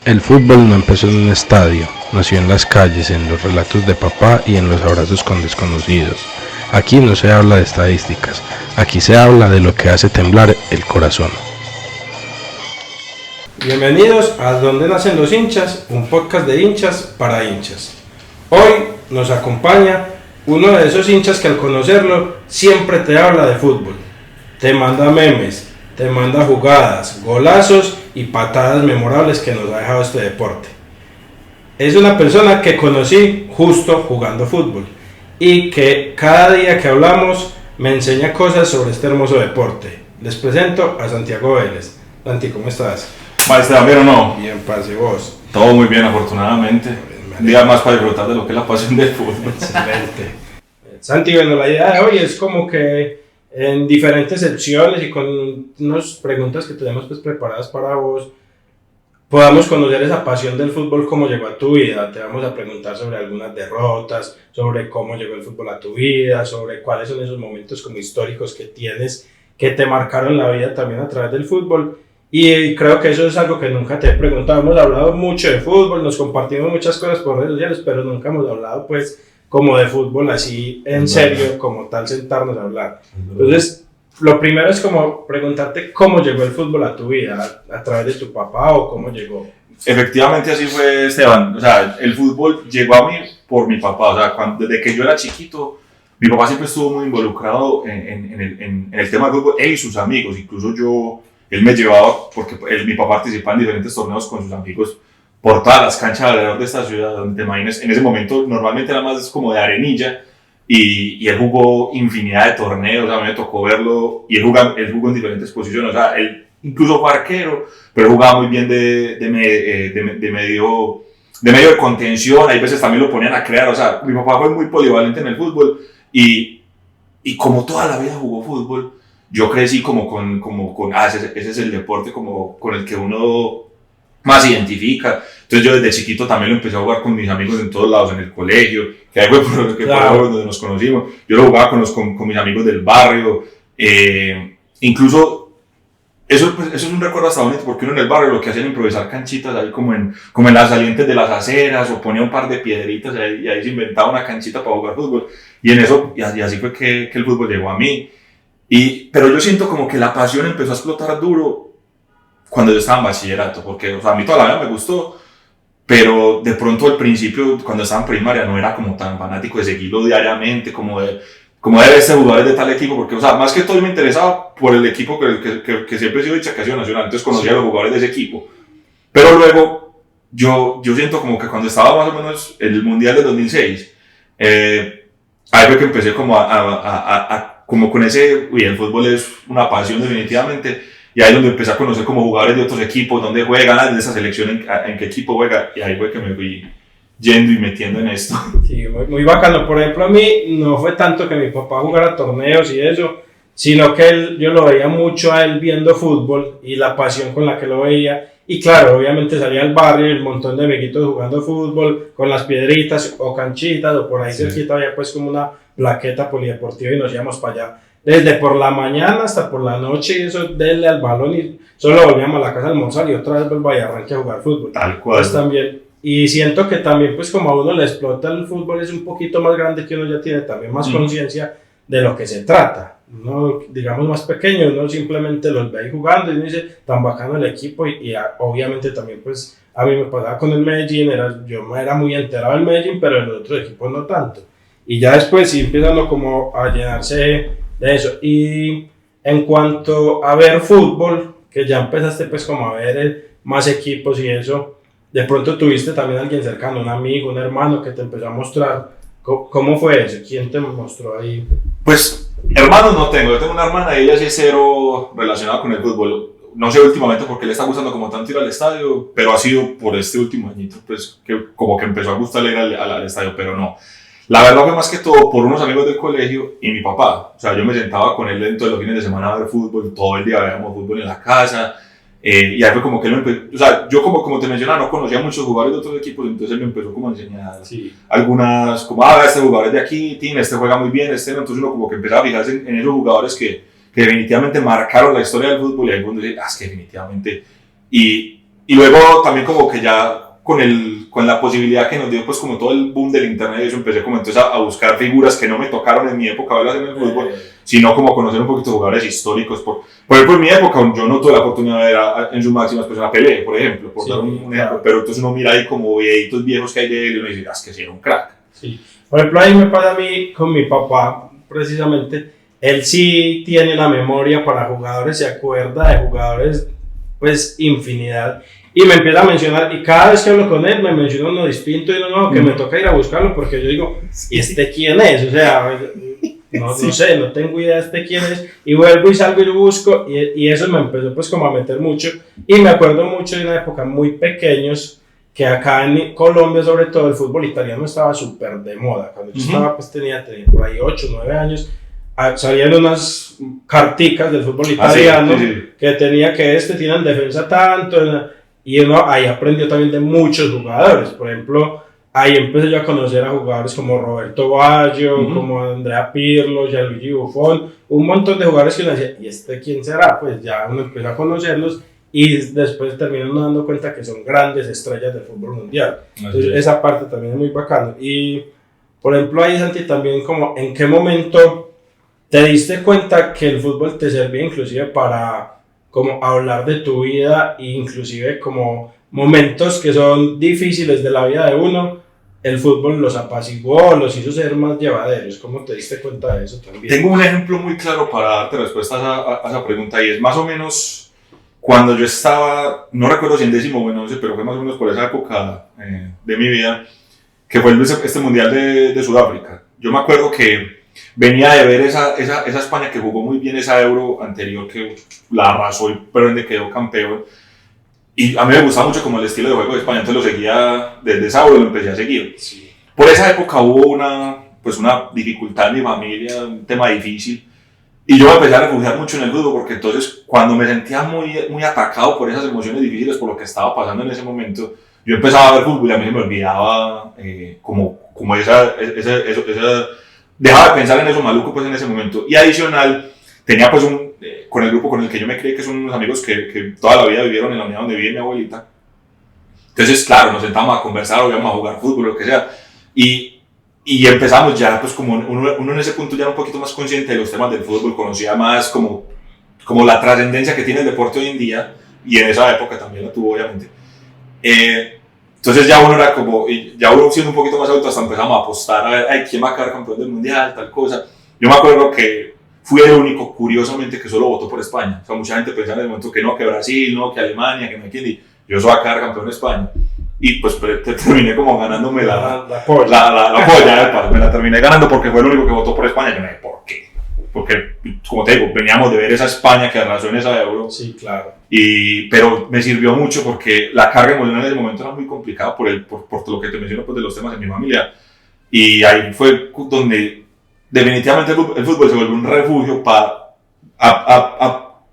El fútbol no empezó en un estadio, nació en las calles, en los relatos de papá y en los abrazos con desconocidos. Aquí no se habla de estadísticas, aquí se habla de lo que hace temblar el corazón. Bienvenidos a Donde Nacen los Hinchas, un podcast de hinchas para hinchas. Hoy nos acompaña uno de esos hinchas que al conocerlo siempre te habla de fútbol. Te manda memes, te manda jugadas, golazos y patadas memorables que nos ha dejado este deporte. Es una persona que conocí justo jugando fútbol y que cada día que hablamos me enseña cosas sobre este hermoso deporte. Les presento a Santiago Vélez. Santi, ¿cómo estás? Maestra, ¿bien o no? Bien, parce, ¿vos? Todo muy bien, afortunadamente. Un día más para disfrutar de lo que es la pasión del fútbol. Excelente. Santi, bueno, la idea de hoy es como que en diferentes secciones y con unas preguntas que tenemos pues preparadas para vos, podamos conocer esa pasión del fútbol, cómo llegó a tu vida. Te vamos a preguntar sobre algunas derrotas, sobre cómo llegó el fútbol a tu vida, sobre cuáles son esos momentos como históricos que tienes que te marcaron la vida también a través del fútbol. Y creo que eso es algo que nunca te he preguntado. Hemos hablado mucho de fútbol, nos compartimos muchas cosas por redes sociales, pero nunca hemos hablado pues como de fútbol así en serio, como tal, sentarnos a hablar. Entonces, lo primero es como preguntarte cómo llegó el fútbol a tu vida, a través de tu papá o cómo llegó. Efectivamente así fue, Esteban. O sea, el fútbol llegó a mí por mi papá. O sea, desde que yo era chiquito, mi papá siempre estuvo muy involucrado en el tema del fútbol, él y sus amigos. Incluso él me llevaba, porque mi papá participaba en diferentes torneos con sus amigos por todas las canchas alrededor de esta ciudad, donde te imagines, en ese momento normalmente era más como de arenilla, y él jugó infinidad de torneos. O sea, a mí me tocó verlo, y él jugó en diferentes posiciones. O sea, él incluso fue arquero, pero jugaba muy bien de medio de contención. Hay veces también lo ponían a crear. O sea, mi papá fue muy polivalente en el fútbol, y como toda la vida jugó fútbol, yo crecí como con ese es el deporte como con el que uno más identifica. Entonces yo desde chiquito también lo empecé a jugar con mis amigos en todos lados, en el colegio, que ahí fue por donde nos conocimos. Yo lo jugaba con mis amigos del barrio. Incluso eso es un recuerdo hasta bonito, porque uno en el barrio lo que hacía era improvisar canchitas ahí como en las salientes de las aceras, o ponía un par de piedritas ahí, y ahí se inventaba una canchita para jugar fútbol. Y así fue que el fútbol llegó a mí. Pero yo siento como que la pasión empezó a explotar duro cuando yo estaba en bachillerato, porque, o sea, a mí toda la vida me gustó, pero de pronto al principio, cuando estaba en primaria, no era como tan fanático de seguirlo diariamente, como de ver este jugadores de tal equipo, porque, o sea, más que todo me interesaba por el equipo que siempre he sido hincha, que ha sido Nacional. Entonces conocía a los jugadores de ese equipo. Pero luego, yo siento como que cuando estaba más o menos en el Mundial de 2006, ahí fue que empecé como como con ese, el fútbol es una pasión definitivamente, y ahí es donde empecé a conocer como jugadores de otros equipos, dónde juegan, de esa selección, en qué equipo juega, y ahí fue que me fui yendo y metiendo en esto. Sí, muy bacano. Por ejemplo, a mí no fue tanto que mi papá jugara torneos y eso, sino que yo lo veía mucho a él viendo fútbol y la pasión con la que lo veía. Y claro, obviamente salía al barrio y el montón de amiguitos jugando fútbol con las piedritas o canchitas, o por ahí cerquita había pues como una plaqueta polideportiva y nos íbamos para allá. Desde por la mañana hasta por la noche, y eso, denle al balón y solo volvíamos a la casa a almorzar y otra vez vuelvo a arranque a jugar fútbol. Tal cual. Pues también, y siento que también pues como a uno le explota el fútbol, es un poquito más grande, que uno ya tiene también más conciencia de lo que se trata. Uno, digamos, más pequeño, uno simplemente los ve ahí jugando y uno dice, tan bacano el equipo, y obviamente también pues a mí me pasaba con el Medellín, yo era muy enterado del Medellín, pero en los otros equipos no tanto. Y ya después sí empiezan como a llenarse de eso. Y en cuanto a ver fútbol, que ya empezaste pues como a ver más equipos y eso, de pronto tuviste también a alguien cercano, un amigo, un hermano que te empezó a mostrar. ¿Cómo fue eso? ¿Quién te mostró ahí? Pues hermanos no tengo, yo tengo una hermana y ella sí es cero relacionada con el fútbol. No sé últimamente porque le está gustando como tanto ir al estadio, pero ha sido por este último añito, pues que como que empezó a gustarle ir al estadio, pero no. La verdad fue más que todo por unos amigos del colegio y mi papá. O sea, yo me sentaba con él todos los fines de semana a ver fútbol, todo el día veíamos fútbol en la casa. Y ahí fue como que él me empezó, o sea, yo como te mencionaba, no conocía muchos jugadores de otros equipos, entonces él me empezó como a enseñar algunas, como, este jugador es de aquí, este juega muy bien, no. Entonces uno como que empezaba a fijarse en esos jugadores que definitivamente marcaron la historia del fútbol, y ahí fue donde dije, es que definitivamente. Y y luego también como que ya con la posibilidad que nos dio pues como todo el boom del internet y eso, empecé como entonces a buscar figuras que no me tocaron en mi época verlas en el fútbol, sino como conocer un poquito jugadores históricos. Por ejemplo, en mi época yo no tuve la oportunidad de ver en sus máximas pues a Pelé, por ejemplo, por dar un ejemplo, pero entonces uno mira ahí como videitos viejos que hay de él y uno dice, es que sí era un crack. Sí. Por ejemplo, ahí me pasa a mí con mi papá, precisamente, él sí tiene la memoria para jugadores, se acuerda de jugadores, pues infinidad, y me empieza a mencionar, y cada vez que hablo con él me menciona uno distinto y uno nuevo que me toca ir a buscarlo, porque yo digo, ¿y este quién es? O sea, no sé, no tengo idea de este quién es, y vuelvo y salgo y lo busco, y eso me empezó pues como a meter mucho, y me acuerdo mucho de una época muy pequeños, que acá en Colombia sobre todo el fútbol italiano estaba súper de moda, cuando yo estaba pues tenía por ahí 8 o 9 años, salían unas carticas del fútbol italiano que tenía que tienen defensa tanto, y uno ahí aprendió también de muchos jugadores. Por ejemplo, ahí empecé yo a conocer a jugadores como Roberto Baggio, como Andrea Pirlo, Gianluigi Buffon, un montón de jugadores que uno decía, ¿y este quién será? Pues ya uno empieza a conocerlos y después terminan uno dando cuenta que son grandes estrellas del fútbol mundial. Entonces esa parte también es muy bacana. Y por ejemplo ahí, Santi, también como en qué momento te diste cuenta que el fútbol te servía inclusive para como hablar de tu vida e inclusive como momentos que son difíciles de la vida de uno, el fútbol los apaciguó, los hizo ser más llevaderos. ¿Cómo te diste cuenta de eso también? Tengo un ejemplo muy claro para darte respuesta a esa pregunta, y es más o menos cuando yo estaba, no recuerdo si en 10º o en 11, pero fue más o menos por esa época de mi vida, que fue este Mundial de Sudáfrica. Yo me acuerdo que venía de ver esa España que jugó muy bien esa Euro anterior, que la arrasó y pero quedó campeón. Y a mí me gustaba mucho como el estilo de juego de España, entonces lo seguía desde esa Euro, lo empecé a seguir. Sí. Por esa época hubo una dificultad en mi familia, un tema difícil. Y yo me empecé a refugiar mucho en el fútbol, porque entonces cuando me sentía muy atacado por esas emociones difíciles, por lo que estaba pasando en ese momento, yo empezaba a ver fútbol y a mí se me olvidaba como esa dejaba de pensar en eso maluco pues en ese momento. Y adicional, tenía pues con el grupo con el que yo me crié, que son unos amigos que toda la vida vivieron en la unidad donde vive mi abuelita. Entonces, claro, nos sentábamos a conversar, o íbamos a jugar fútbol, lo que sea. Y empezamos ya, pues como uno en ese punto ya era un poquito más consciente de los temas del fútbol, conocía más como la trascendencia que tiene el deporte hoy en día, y en esa época también la tuvo, obviamente. Entonces ya uno era ya uno siendo un poquito más adulto, hasta empezamos a apostar a ver, quién va a quedar campeón del mundial, tal cosa. Yo me acuerdo que fui el único, curiosamente, que solo votó por España. O sea, mucha gente pensaba en el momento que no, que Brasil, no, que Alemania, que no hay quien, y yo soy a quedar campeón de España. Y pues terminé como ganándome la polla, me la terminé ganando porque fue el único que votó por España. Yo no sé por qué. Porque, como te digo, veníamos de ver esa España que arrasó en esa Euro. Sí, claro. Pero me sirvió mucho porque la carga emocional en ese momento era muy complicada por lo que te menciono pues, de los temas en mi familia. Y ahí fue donde definitivamente el fútbol se volvió un refugio para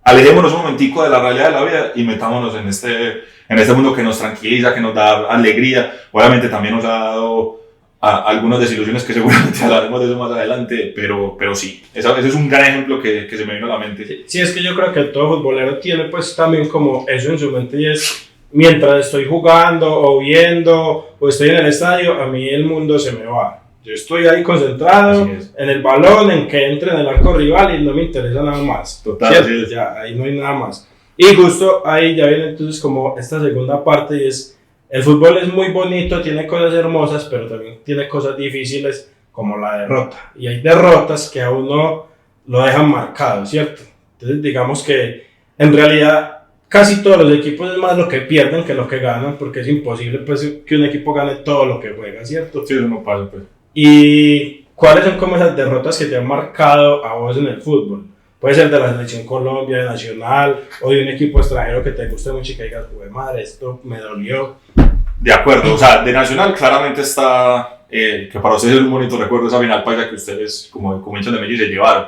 alejémonos un momentico de la realidad de la vida y metámonos en este mundo que nos tranquiliza, que nos da alegría. Obviamente también nos ha dado algunas desilusiones que seguramente hablaremos de eso más adelante, pero sí, ese es un gran ejemplo que se me vino a la mente. Sí, es que yo creo que todo futbolero tiene pues también como eso en su mente, y es mientras estoy jugando o viendo o estoy en el estadio, a mí el mundo se me va. Yo estoy ahí concentrado en el balón, en que entre en el arco rival y no me interesa nada más. Total, sí, ya, ahí no hay nada más. Y justo ahí ya viene entonces como esta segunda parte, y es el fútbol es muy bonito, tiene cosas hermosas, pero también tiene cosas difíciles como la derrota. Y hay derrotas que a uno lo dejan marcado, ¿cierto? Entonces digamos que en realidad casi todos los equipos es más lo que pierden que lo que ganan, porque es imposible pues, que un equipo gane todo lo que juega, ¿cierto? Sí, eso no pasa pues. ¿Y cuáles son como esas derrotas que te han marcado a vos en el fútbol? Puede ser de la selección Colombia, de Nacional, o de un equipo extranjero que te guste mucho y que digas, pues madre, esto me dolió. De acuerdo, o sea, de Nacional claramente está, que para ustedes es un bonito recuerdo esa final paisa que ustedes como hinchas de Medellín se llevaron.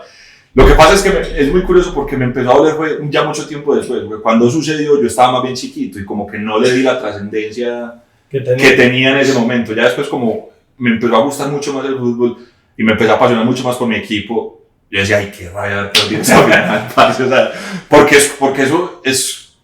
Lo que pasa es que es muy curioso porque me empezó a doler fue ya mucho tiempo después, porque cuando sucedió yo estaba más bien chiquito y como que no le di la trascendencia que tenía en ese momento. Ya después como me empezó a gustar mucho más el fútbol y me empecé a apasionar mucho más por mi equipo. Yo decía, ay, qué rabia perder esa final, parce, o sea, porque eso es,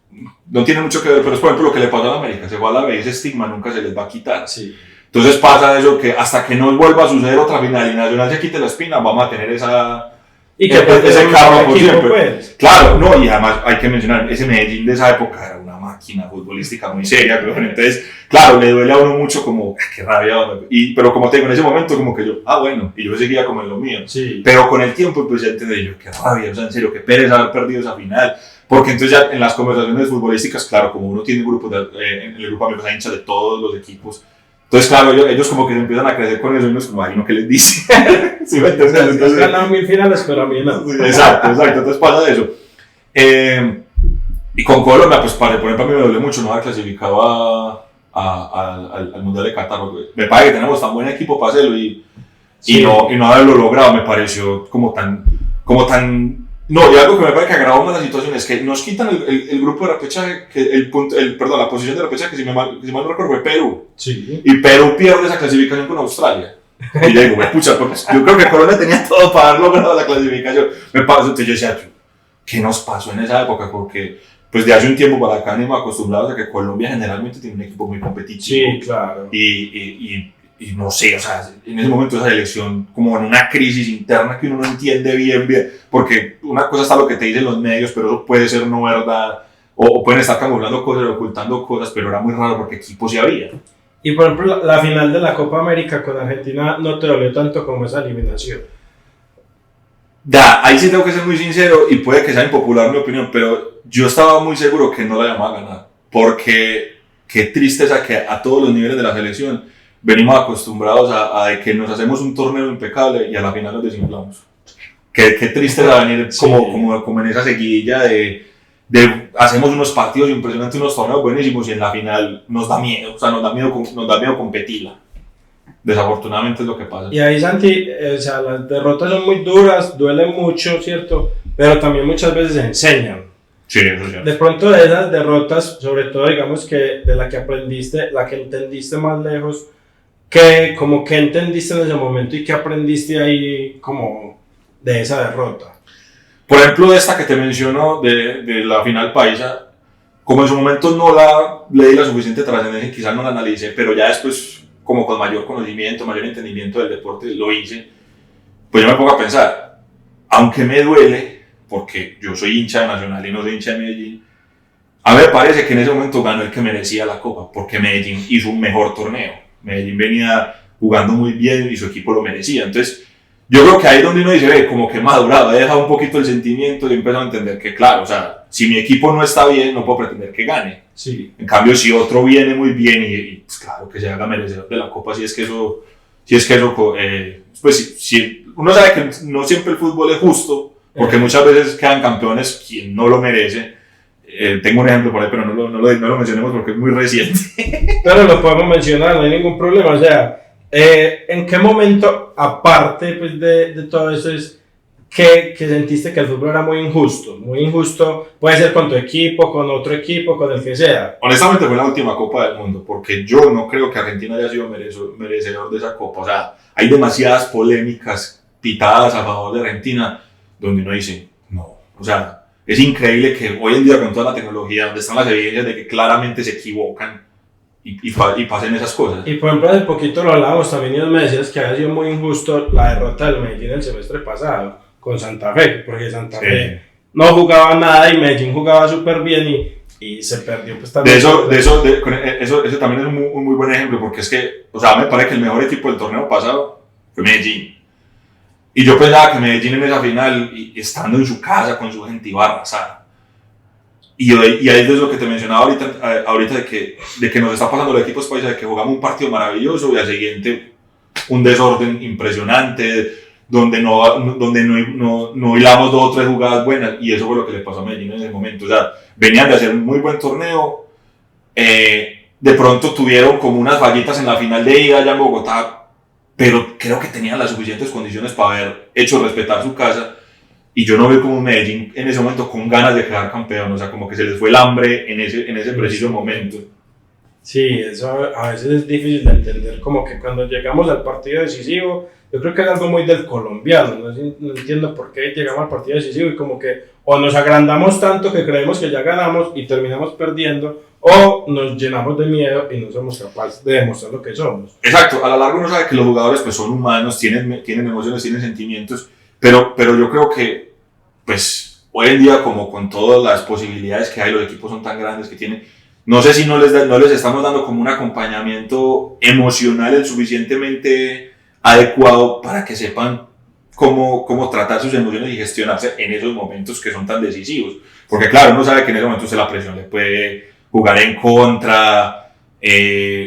no tiene mucho que ver, pero es por ejemplo lo que le pasó a la América, se fue a la B, ese estigma nunca se les va a quitar. Sí. Entonces pasa eso que hasta que no vuelva a suceder otra final y Nacional se quite la espina, vamos a tener Y que ese karma por siempre. Pues. Claro, no, y además hay que mencionar, ese Medellín de esa época era una máquina futbolística muy seria, pero entonces, claro, le duele a uno mucho como, qué rabia, pero como te digo, en ese momento como que yo, bueno, y yo seguía como en lo mío. Sí. Pero con el tiempo pues ya entendí yo, qué rabia, o sea, en serio, qué pereza haber perdido esa final. Porque entonces ya en las conversaciones futbolísticas, claro, como uno tiene grupos en el grupo de amigos hay hinchas de todos los equipos, entonces claro, ellos como que empiezan a crecer con eso y uno es como, ay, ¿no qué les dice? ¿Sí me entiendes? Entonces ganado 1000 finales, pero a mí no. Exacto, entonces pasa eso. Y con Colombia, pues por ejemplo a mí me duele mucho no haber clasificado al Mundial de Qatar. Me parece que tenemos tan buen equipo para hacerlo y no haberlo logrado me pareció como tan. No, y algo que me parece que agravó más la situación es que nos quitan el grupo de repechaje, la posición de repechaje, que si mal no recuerdo fue Perú. Sí. Y Perú pierde esa clasificación con Australia. Y le digo, pucha, pues, yo creo que Colombia tenía todo para haber logrado la clasificación. Entonces yo decía, ¿qué nos pasó en esa época? Porque pues de hace un tiempo para acá venimos acostumbrados a que Colombia generalmente tiene un equipo muy competitivo. Sí, claro. Y no sé, o sea, en ese momento esa elección como en una crisis interna que uno no entiende bien, porque una cosa está lo que te dicen los medios, pero eso puede ser no verdad, o pueden estar camuflando cosas, ocultando cosas, pero era muy raro porque equipos sí había. Y por ejemplo, la final de la Copa América con Argentina no te dolió tanto como esa eliminación. Ahí sí tengo que ser muy sincero y puede que sea impopular mi opinión, pero yo estaba muy seguro que no la llamaba a ganar, porque qué tristeza que a todos los niveles de la selección venimos acostumbrados a que nos hacemos un torneo impecable y a la final nos desinflamos. Qué tristeza venir como en esa seguidilla de hacemos unos partidos impresionantes, unos torneos buenísimos y en la final nos da miedo, o sea, nos da miedo competirla. Desafortunadamente es lo que pasa. Y ahí, Santi, o sea, las derrotas son muy duras, duelen mucho, ¿cierto? Pero también muchas veces enseñan. Sí, eso es cierto. De pronto de esas derrotas, sobre todo digamos que de la que aprendiste, la que entendiste más lejos, ¿qué entendiste en ese momento y qué aprendiste ahí como de esa derrota? Por ejemplo, de esta que te menciono, de la final paisa, como en su momento no le di la suficiente trascendencia y quizás no la analicé, pero ya después, como con mayor conocimiento, mayor entendimiento del deporte, lo hice, pues yo me pongo a pensar, aunque me duele, porque yo soy hincha de Nacional y no soy hincha de Medellín, a mí me parece que en ese momento ganó el que merecía la Copa, porque Medellín hizo un mejor torneo. Medellín venía jugando muy bien y su equipo lo merecía. Entonces, yo creo que ahí es donde uno dice, como que madurado, he dejado un poquito el sentimiento y he empezado a entender que, claro, o sea, si mi equipo no está bien, no puedo pretender que gane. Sí. En cambio, si otro viene muy bien y pues claro que se haga merecedor de la Copa, pues si uno sabe que no siempre el fútbol es justo, porque muchas veces quedan campeones quien no lo merece. Tengo un ejemplo por ahí, pero no lo mencionemos porque es muy reciente. Pero lo podemos mencionar, no hay ningún problema. O sea, ¿en qué momento, aparte pues, de todo eso, es que sentiste que el fútbol era muy injusto? Muy injusto, puede ser con tu equipo, con otro equipo, con el que sea. Honestamente fue la última Copa del Mundo, porque yo no creo que Argentina haya sido merecedor de esa Copa. O sea, hay demasiadas polémicas pitadas a favor de Argentina, donde uno dice, no, o sea, es increíble que hoy en día con toda la tecnología, donde están las evidencias de que claramente se equivocan y pasen esas cosas. Y por ejemplo, hace poquito lo hablábamos también y me decías que había sido muy injusto la derrota del Medellín el semestre pasado con Santa Fe, porque Santa Fe no jugaba nada y Medellín jugaba súper bien y se perdió pues también. Eso también es un muy buen ejemplo, porque es que, o sea, me parece que el mejor equipo del torneo pasado fue Medellín. Y yo pensaba que Medellín en esa final, y estando en su casa con su gente, iba a arrasar. Y ahí es lo que te mencionaba ahorita de que nos está pasando los equipos países, de que jugamos un partido maravilloso y al siguiente un desorden impresionante, donde no hilamos 2 o 3 jugadas buenas, y eso fue lo que le pasó a Medellín en ese momento. O sea, venían de hacer un muy buen torneo, de pronto tuvieron como unas fallitas en la final de ida allá en Bogotá, pero creo que tenían las suficientes condiciones para haber hecho respetar su casa, y yo no veo como Medellín en ese momento con ganas de quedar campeón, o sea, como que se les fue el hambre en ese preciso momento. Sí, eso a veces es difícil de entender, como que cuando llegamos al partido decisivo, yo creo que es algo muy del colombiano, no entiendo por qué llegamos al partido decisivo y como que o nos agrandamos tanto que creemos que ya ganamos y terminamos perdiendo, o nos llenamos de miedo y no somos capaces de demostrar lo que somos. Exacto, a la larga uno sabe que los jugadores pues son humanos, tienen emociones, tienen sentimientos, pero yo creo que pues hoy en día como con todas las posibilidades que hay, los equipos son tan grandes que tienen, no sé si no les estamos dando como un acompañamiento emocional el suficientemente adecuado para que sepan cómo tratar sus emociones y gestionarse en esos momentos que son tan decisivos. Porque claro, uno sabe que en ese momento la presión le puede jugar en contra,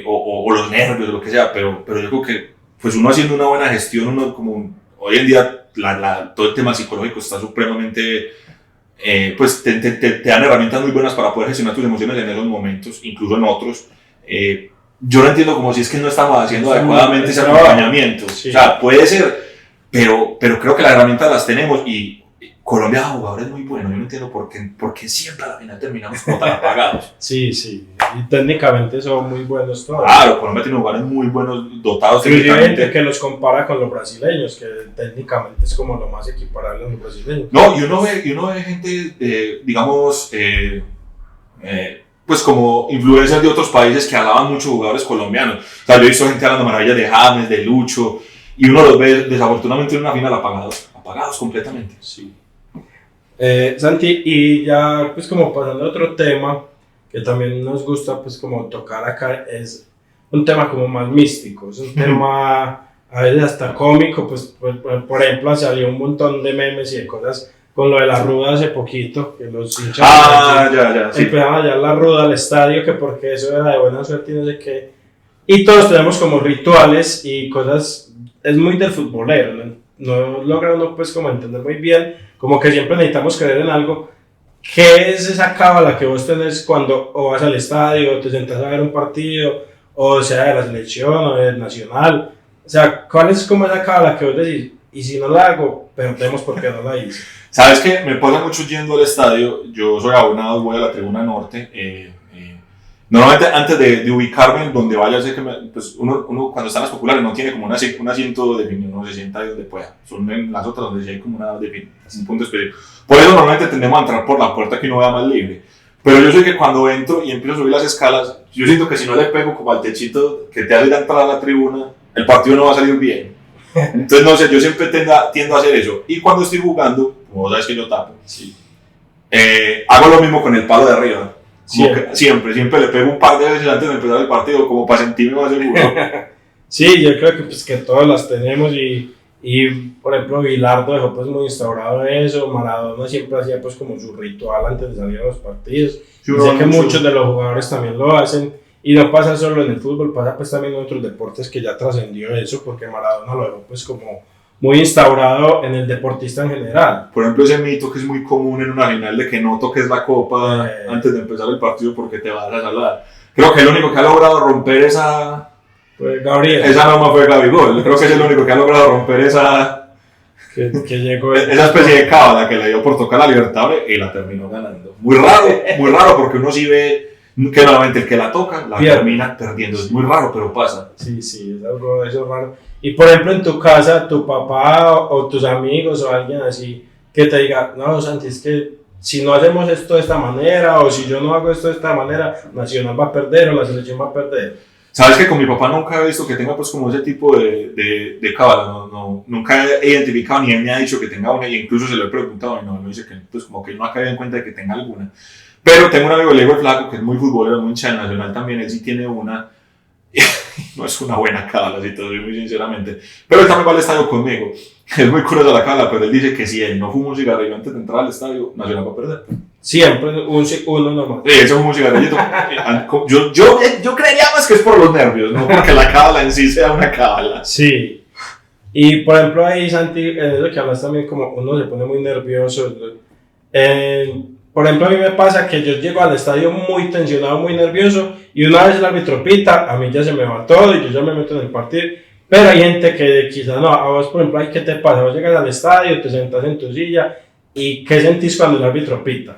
o los nervios o lo que sea, pero yo creo que pues uno haciendo una buena gestión, uno como hoy en día todo el tema psicológico está supremamente, pues te dan herramientas muy buenas para poder gestionar tus emociones en esos momentos, incluso en otros. Yo no entiendo como si es que no estamos haciendo adecuadamente ese acompañamiento. Sí. O sea, puede ser, pero creo que las herramientas las tenemos y Colombia da jugadores muy buenos. Yo no entiendo por qué siempre a la final terminamos como tan apagados. Sí, y técnicamente son muy buenos todos. Claro, Colombia tiene jugadores muy buenos, dotados técnicamente. Hay gente que los compara con los brasileños, que técnicamente es como lo más equiparable a los brasileños. No, y uno ve gente, digamos, pues como influencers de otros países que alaban mucho jugadores colombianos. O sea, yo he visto gente hablando maravillas de James, de Lucho, y uno los ve desafortunadamente en una final apagados completamente. Sí. Santi, y ya pues como pasando a otro tema que también nos gusta pues como tocar acá, es un tema como más místico, es un tema a veces hasta cómico, pues por ejemplo salió un montón de memes y de cosas con lo de la ruda hace poquito, que los hinchas empezaban a llevar la ruda al estadio, que porque eso era de buena suerte y no sé qué, y todos tenemos como rituales y cosas, es muy del futbolero, no logra uno pues como entender muy bien, como que siempre necesitamos creer en algo. ¿Qué es esa cábala que vos tenés cuando o vas al estadio, o te sentás a ver un partido, o sea de la selección o del nacional? O sea, ¿cuál es como esa cábala que vos decís? Y si no la hago, perdemos porque no la hice. ¿Sabes qué? Me pasa mucho yendo al estadio. Yo soy abonado, voy a la tribuna norte. Normalmente antes de ubicarme en donde vaya, sé que pues uno cuando está en las populares no tiene como un asiento definido, uno se sienta ahí donde pueda. Son en las otras donde sí hay como un punto específico. Por eso normalmente tendemos a entrar por la puerta que uno vea más libre. Pero yo sé que cuando entro y empiezo a subir las escalas, yo siento que si no le pego como al techito que te hace ya entrar a la tribuna, el partido no va a salir bien. Entonces no sé, yo siempre tiendo a hacer eso. Y cuando estoy jugando, como sabes que yo tapo, sí, hago lo mismo con el palo de arriba. Siempre le pego un par de veces antes de empezar el partido, como para sentirme más seguro. Sí, yo creo que, pues, que todas las tenemos y por ejemplo Bilardo dejó pues muy instaurado eso, Maradona siempre hacía pues como su ritual antes de salir a los partidos. Sí, sé que muchos de los jugadores también lo hacen y no pasa solo en el fútbol, pasa pues también en otros deportes que ya trascendió eso porque Maradona lo dejó pues como muy instaurado en el deportista en general. Por ejemplo, ese mito que es muy común en una final de que no toques la copa antes de empezar el partido porque te vas a salar. Creo que el único que ha logrado romper esa... Pues Gabriel. Esa norma fue Gabigol. Creo que es el único que ha logrado romper esa... que llegó esa especie de cábala que le dio por tocar la Libertadores y la terminó ganando. Muy raro porque uno sí ve que normalmente el que la toca la termina perdiendo. Es muy raro, pero pasa. Sí, es algo de eso raro. Y por ejemplo en tu casa, tu papá o tus amigos o alguien así que te diga, no Santi, es que si no hacemos esto de esta manera o si yo no hago esto de esta manera, Nacional va a perder o la selección va a perder. Sabes que con mi papá nunca he visto que tenga pues como ese tipo de cábala, nunca he identificado ni él me ha dicho que tenga una y incluso se lo he preguntado y no, me dice que pues como que él no ha caído en cuenta de que tenga alguna. Pero tengo un amigo, Lego el Flaco, que es muy futbolero, muy hincha del Nacional también, él sí tiene una. No es una buena cábala, si te lo digo muy sinceramente. Pero él también va al estadio conmigo. Es muy curiosa la cábala, pero él dice que si él no fuma un cigarrillo antes de entrar al estadio, Nacional va a perder. Siempre uno nomás. Sí, eso fuma un cigarrillito. Yo creería más que es por los nervios, no porque la cábala en sí sea una cábala. Sí. Y por ejemplo ahí, Santi, en eso que hablas también, como uno se pone muy nervioso. Por ejemplo, a mí me pasa que yo llego al estadio muy tensionado, muy nervioso, y una vez el árbitro pita, a mí ya se me va todo y yo ya me meto en el partido. Pero hay gente que quizás no, a vos por ejemplo, ¿qué te pasa? Vos llegas al estadio, te sentás en tu silla, ¿y qué sentís cuando el árbitro pita?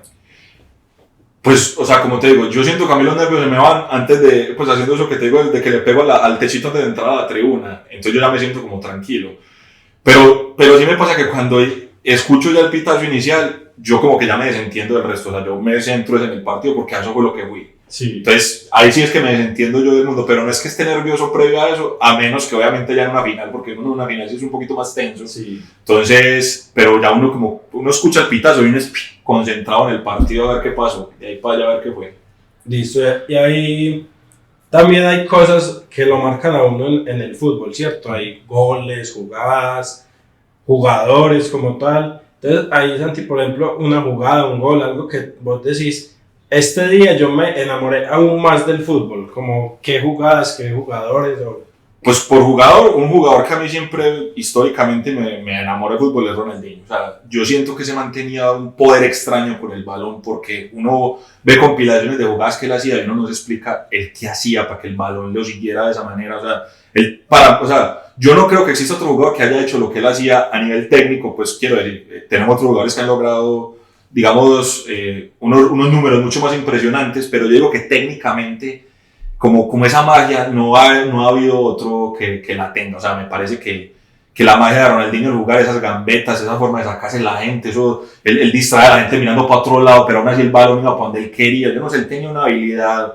Pues, o sea, como te digo, yo siento que a mí los nervios se me van antes de, pues haciendo eso que te digo, de que le pego al techito antes de entrar a la tribuna. Entonces yo ya me siento como tranquilo. Pero sí me pasa que cuando escucho ya el pitazo inicial, yo como que ya me desentiendo del resto. O sea, yo me centro en el partido porque a eso fue lo que fui. Sí. Entonces, ahí sí es que me desentiendo yo del mundo, pero no es que esté nervioso previo a eso, a menos que obviamente ya en una final, porque uno en una final sí es un poquito más tenso. Sí. Entonces, pero ya uno escucha el pitazo y uno es concentrado en el partido a ver qué pasó, y ahí para allá a ver qué fue. Listo, y ahí también hay cosas que lo marcan a uno en el fútbol, ¿cierto? Hay goles, jugadas, jugadores como tal. Entonces, ahí, Santi, por ejemplo, una jugada, un gol, algo que vos decís, este día yo me enamoré aún más del fútbol, como qué jugadas, qué jugadores. Pues por jugador, un jugador que a mí siempre históricamente me enamoró del fútbol es Ronaldinho. O sea, yo siento que se mantenía un poder extraño con el balón porque uno ve compilaciones de jugadas que él hacía y uno nos explica el qué hacía para que el balón lo siguiera de esa manera. O sea, yo no creo que exista otro jugador que haya hecho lo que él hacía a nivel técnico. Pues quiero decir, tenemos otros jugadores que han logrado, digamos, unos números mucho más impresionantes, pero yo digo que técnicamente, como esa magia, no ha habido otro que la tenga. O sea, me parece que la magia de Ronaldinho, el jugar esas gambetas, esa forma de sacarse la gente, él distrae a la gente mirando para otro lado, pero aún así el balón iba para donde él quería. Yo no sé, él tenía una habilidad,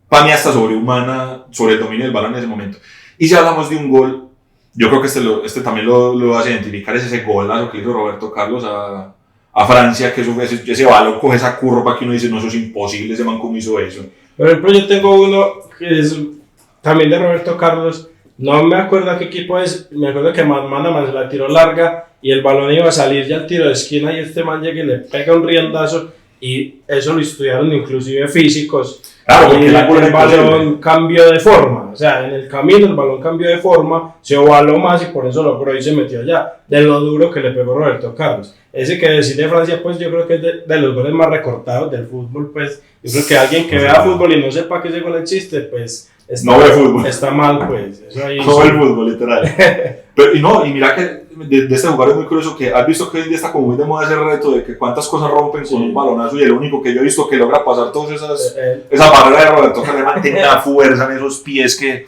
para mí hasta sobrehumana, sobre el dominio del balón en ese momento. Y si hablamos de un gol, yo creo que este también lo vas a identificar, es ese golazo que hizo Roberto Carlos a Francia, que ese balón coge esa curva que uno dice, no, eso es imposible, ese man cómo hizo eso. Por ejemplo, yo tengo uno que es también de Roberto Carlos, no me acuerdo a qué equipo es, me acuerdo que Manaman se la tiró larga y el balón iba a salir ya al tiro de esquina y este man llega y le pega un riendazo y eso lo estudiaron inclusive físicos. Claro, y el balón cambió de forma, o sea, en el camino el balón cambió de forma, se ovaló más y por eso logró y se metió allá, de lo duro que le pegó Roberto Carlos. Ese que decir de Francia, pues yo creo que es de los goles más recortados del fútbol, pues yo creo que alguien que vea fútbol y no sepa que ese gol existe, pues no ve fútbol. Está mal, pues. Eso ahí no ve el fútbol, literal. y mira que de este jugador es muy curioso que has visto que hoy en día está como muy de moda ese reto de que cuántas cosas rompen con un balonazo y el único que yo he visto que logra pasar todas esa barrera de Roberto Carlos tiene una fuerza en esos pies que,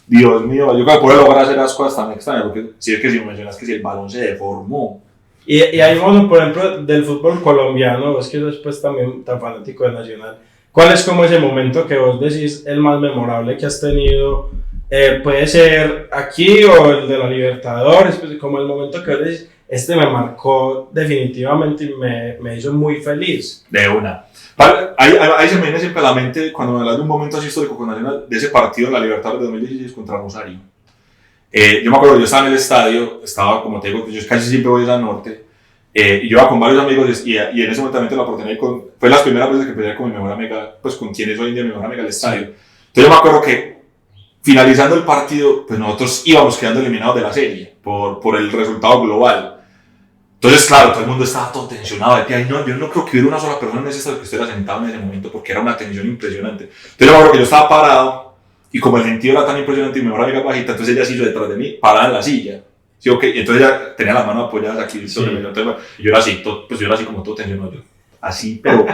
Dios mío, yo creo que puede lograr hacer las cosas tan extrañas, porque si es que si mencionas que si el balón se deformó. Y hay uno, por ejemplo, del fútbol colombiano, es que después también tan fanático de Nacional. ¿Cuál es como ese momento que vos decís el más memorable que has tenido? Puede ser aquí o el de la Libertadores, pues como el momento que vos decís, este me marcó definitivamente y me hizo muy feliz. De una. Ahí se me viene siempre a la mente, cuando me hablas de un momento así histórico con Nacional, de ese partido en la Libertadores de 2016 contra Rosario. Yo me acuerdo, yo estaba en el estadio, estaba, como te digo, yo casi siempre voy al norte, y yo iba con varios amigos y en ese momento también tuve la oportunidad fue las primeras veces que empecé con mi mejor amiga, pues con quien es hoy en día mi mejor amiga al estadio. Entonces yo me acuerdo que finalizando el partido, pues nosotros íbamos quedando eliminados de la serie por el resultado global. Entonces, claro, todo el mundo estaba todo tensionado. Yo no creo que hubiera una sola persona en ese estadio que estuviera sentado en ese momento porque era una tensión impresionante. Entonces yo me acuerdo que yo estaba parado y como el gentío era tan impresionante y mi mejor amiga bajita, entonces ella se hizo detrás de mí, parada en la silla. Sí, okay. Y entonces ella tenía las manos apoyadas aquí sobre mí. Entonces, y yo era así como todo tensionado. Así, pero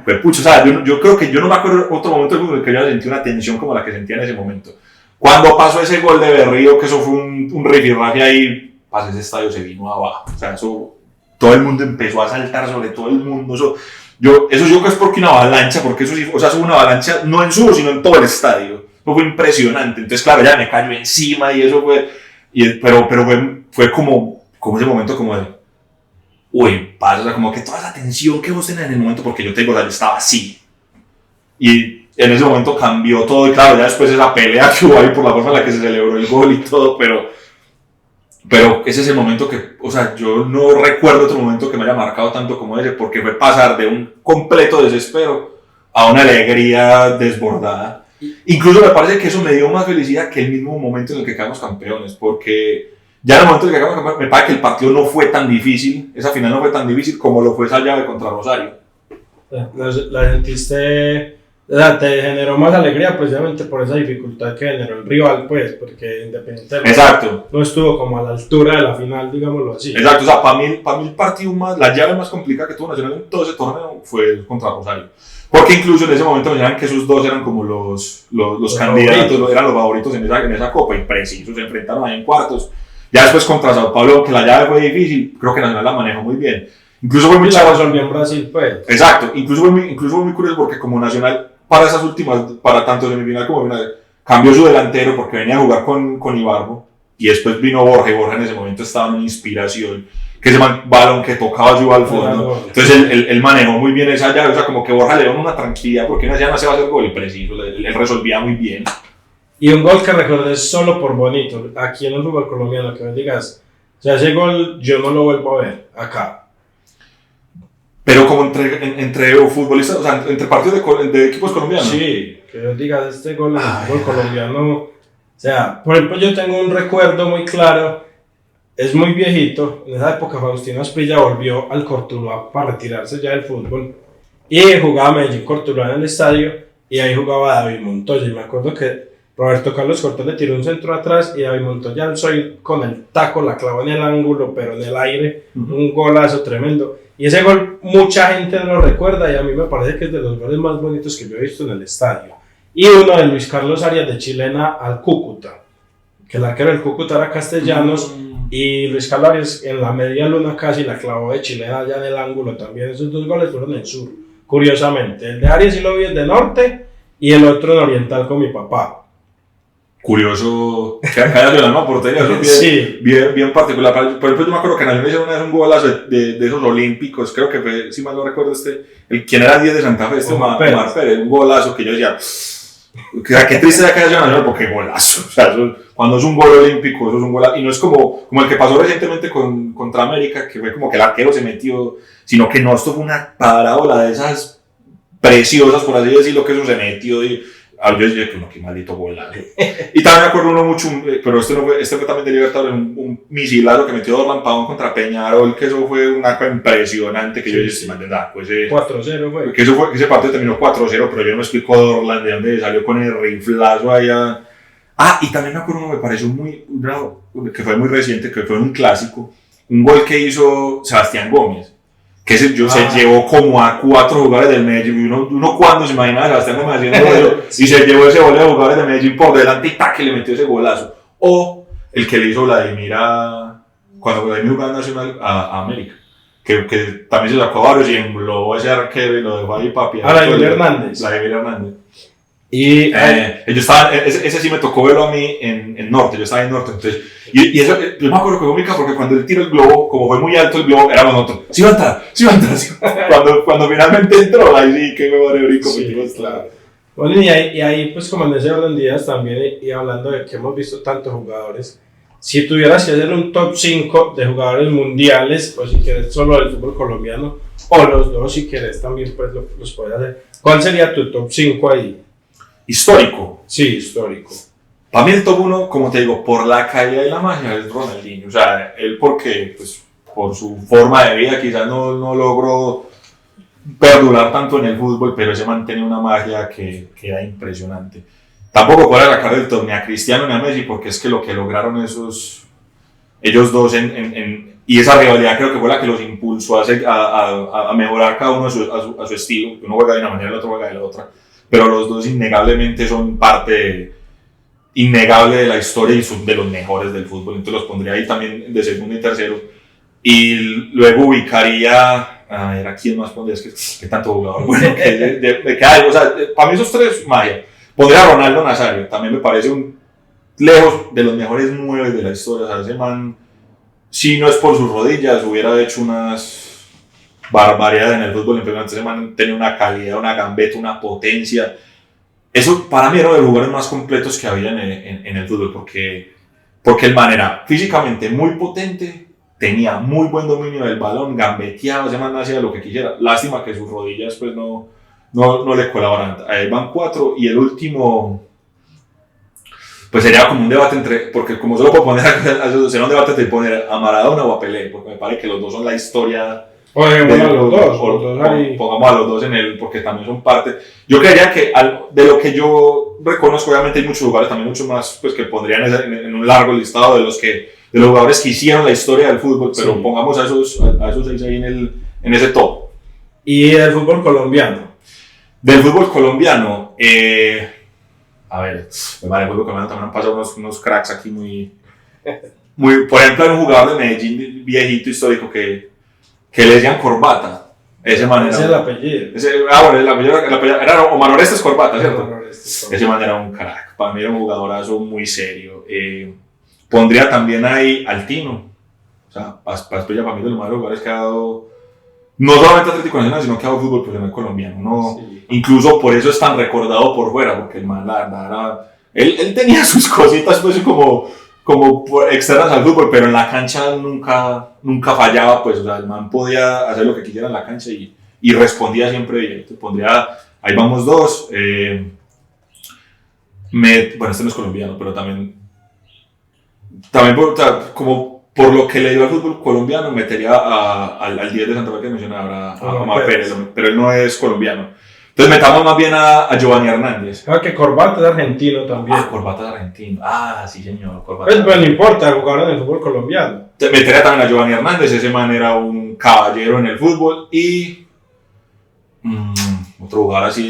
pues, pucho, o sea, yo creo que yo no me acuerdo otro momento en el que yo sentí una tensión como la que sentía en ese momento. Cuando pasó ese gol de Berrío, que eso fue un rifirrafe ahí, ese estadio se vino abajo. O sea, eso, todo el mundo empezó a saltar sobre todo el mundo. Eso yo creo que es porque una avalancha, porque eso sí, o sea, fue una avalancha no en sino en todo el estadio. Eso fue impresionante. Entonces, claro, ya me cayó encima y eso fue, pero fue como ese momento como de, uy, pasa, como que toda la tensión que vos tenés en el momento, porque yo te digo, o sea, yo estaba así. Y en ese momento cambió todo, y claro, ya después esa pelea que hubo ahí por la forma en la que se celebró el gol y todo, pero ese es el momento que, o sea, yo no recuerdo otro momento que me haya marcado tanto como ese, porque fue pasar de un completo desespero a una alegría desbordada. Incluso me parece que eso me dio más felicidad que el mismo momento en el que quedamos campeones, porque ya en el momento en el que quedamos campeones, me parece que el partido no fue tan difícil, esa final no fue tan difícil como lo fue esa llave contra Rosario. La sentiste, o sea, te generó más alegría precisamente por esa dificultad que generó el rival, pues, porque independientemente Exacto. No estuvo como a la altura de la final, digámoslo así. Exacto, o sea, para mí el partido más, la llave más complicada que tuvo Nacional en todo ese torneo fue contra Rosario. Porque incluso en ese momento mencionaban que esos dos eran como los candidatos, favoritos. Eran los favoritos en esa copa, y precisos, se enfrentaron ahí en cuartos. Ya después contra Sao Paulo, que la llave fue difícil, creo que Nacional la manejó muy bien. Incluso fue muy la resolvió en Brasil, pues. Exacto, incluso fue muy curioso porque como Nacional, para esas últimas, para tanto semifinal como final, cambió su delantero porque venía a jugar con Ibarbo, y después vino Borja, y Borja en ese momento estaba en una inspiración, que ese balón que tocaba yo al fondo. Entonces él manejó muy bien esa llave, o sea, como que Borja le dio una tranquilidad porque ya no se va a hacer gol, y preciso, él resolvía muy bien. Y un gol que recordé solo por bonito, aquí en el fútbol colombiano, que me digas, o sea, ese gol yo no lo vuelvo a ver acá. Pero como entre futbolistas, o sea, entre partidos de equipos colombianos. Sí, que me digas, este gol en el fútbol colombiano, o sea, por ejemplo, yo tengo un recuerdo muy claro. Es muy viejito, en esa época Faustino Asprilla volvió al Cortuluá para retirarse ya del fútbol y jugaba Medellín Cortuluá en el estadio, y ahí jugaba David Montoya, y me acuerdo que Roberto Carlos Cortés le tiró un centro atrás y David Montoya alzó con el taco, la clavó en el ángulo, pero en el aire, un golazo tremendo, y ese gol mucha gente no lo recuerda, y a mí me parece que es de los goles más bonitos que yo he visto en el estadio. Y uno de Luis Carlos Arias de Chilena al Cúcuta, que el arquero del Cúcuta era Castellanos, y Luis Carlos Arias en la media luna casi la clavó de Chilena allá en el ángulo también. Esos dos goles fueron en el sur, curiosamente. El de Arias sí lo vi desde norte, y el otro en oriental con mi papá. Curioso que acá haya una portería, eso sí. bien particular. Por ejemplo, yo me acuerdo que Nacional hicieron una vez un golazo de esos olímpicos, creo que fue, si mal no recuerdo, quien era 10 de Santa Fe, Omar Pérez, un golazo que yo decía, qué triste que haya Nacional, porque golazo, o sea, eso, cuando es un gol olímpico, eso es un golazo, y no es como el que pasó recientemente contra América, que fue como que el arquero se metió, sino que no, esto fue una parábola de esas preciosas, por así decirlo, que eso se metió, y yo decía que qué maldito golazo. Y también me acuerdo uno mucho, pero este fue también de Libertadores, un misilazo que metió Dorlan Pavón contra Peñarol, que eso fue una cosa impresionante, que yo decía, pues 4-0 fue. Que ese partido terminó 4-0, pero yo no me explico Dorlan de dónde salió con el riflazo allá. Y también me acuerdo, me pareció que fue muy reciente, que fue un clásico, un gol que hizo Sebastián Gómez, que se llevó como a 4 jugadores del Medellín, uno cuando se imaginaba a Sebastián Gómez haciendo eso, y se llevó ese gol de jugadores de Medellín por delante, y que le metió ese golazo. O el que le hizo Vladimir cuando Vladimir jugaba en Nacional a América, que también se sacó varios y englobó ese arquero y lo dejó ahí papi. Vladimir Hernández. Y ese sí me tocó verlo a mí en Norte, yo estaba en Norte, entonces, y eso, yo me acuerdo que fue única porque cuando él tiró el globo, como fue muy alto el globo, éramos nosotros, sí va a entrar, cuando finalmente entró, ahí sí, que me rico, sí, claro. Bueno, y ahí pues como en ese orden de días también, y hablando de que hemos visto tantos jugadores, si tuvieras que hacer un top 5 de jugadores mundiales, o si quieres solo del fútbol colombiano, o los dos si quieres también pues los puedes hacer, ¿cuál sería tu top 5 ahí? Histórico. Sí, histórico. Para mí el top 1, como te digo, por la calidad y la magia es Ronaldinho. O sea, él porque, pues, por su forma de vida quizás no logró perdurar tanto en el fútbol, pero se mantiene una magia que era impresionante. Tampoco puedo sacar del top ni a Cristiano ni a Messi, porque es que lo que lograron ellos dos y esa rivalidad creo que fue la que los impulsó a mejorar cada uno a su estilo. Uno juega de una manera, el otro juega de la otra. Pero los dos innegablemente son parte innegable de la historia y son de los mejores del fútbol, entonces los pondría ahí también de segundo y tercero. Y luego ubicaría, a ver, ¿a quién más pondría? Es que tanto jugador bueno que hay, o sea, para mí esos tres, magia. Pondría a Ronaldo Nazario, también me parece lejos de los mejores 9 de la historia, o sea, ese man, si no es por sus rodillas, hubiera hecho unas barbaridades en el fútbol impresionante. Ese man tenía una calidad, una gambeta, una potencia. Eso para mí era uno de los jugadores más completos que había en el fútbol, porque el man era físicamente muy potente, tenía muy buen dominio del balón, gambeteaba, ese man hacía lo que quisiera. Lástima que sus rodillas pues no le colaboran. Ahí van 4 y el último pues sería como un debate porque como solo puedo poner será un debate entre poner a Maradona o a Pelé, porque me parece que los dos son la historia. Pongamos a los dos porque también son parte. Yo creería que de lo que yo reconozco, obviamente hay muchos lugares, también muchos más pues, que pondrían en un largo listado de los jugadores que hicieron la historia del fútbol, pero sí. Pongamos a esos 6 ahí en ese top. ¿Y el fútbol colombiano? Del fútbol colombiano, a ver, el fútbol colombiano también han pasado unos cracks aquí por ejemplo, hay un jugador de Medellín viejito histórico que le decían Corbata. Ese man era. Ese es el apellido. Bueno, el apellido era Omar Orestes Corbata, ¿cierto? Orestes. Ese man era un crack. Para mí era un jugadorazo muy serio. Pondría también ahí al Tino. O sea, Paspella para mí de los mejores jugadores que ha dado. No solamente Atlético Nacional, sino que ha dado fútbol profesional colombiano. ¿No? Sí. Incluso por eso es tan recordado por fuera, porque el man, la verdad, era. Él tenía sus cositas, pues, como externas al fútbol, pero en la cancha nunca fallaba, pues, o sea, el man podía hacer lo que quisiera en la cancha y respondía siempre bien. Entonces pondría, ahí vamos dos. Bueno, este no es colombiano, pero también como por lo que le dio al fútbol colombiano, metería al 10 de Santa Fe que mencionaba, a Omar Pérez, pero él no es colombiano. Entonces metamos más bien a Giovanni Hernández. Que Corbata es argentino también. Corbata es argentino. Sí señor, Corbata. Pues no importa, jugaron en el fútbol colombiano. Metería también a Giovanni Hernández, ese man era un caballero en el fútbol. Y otro jugador así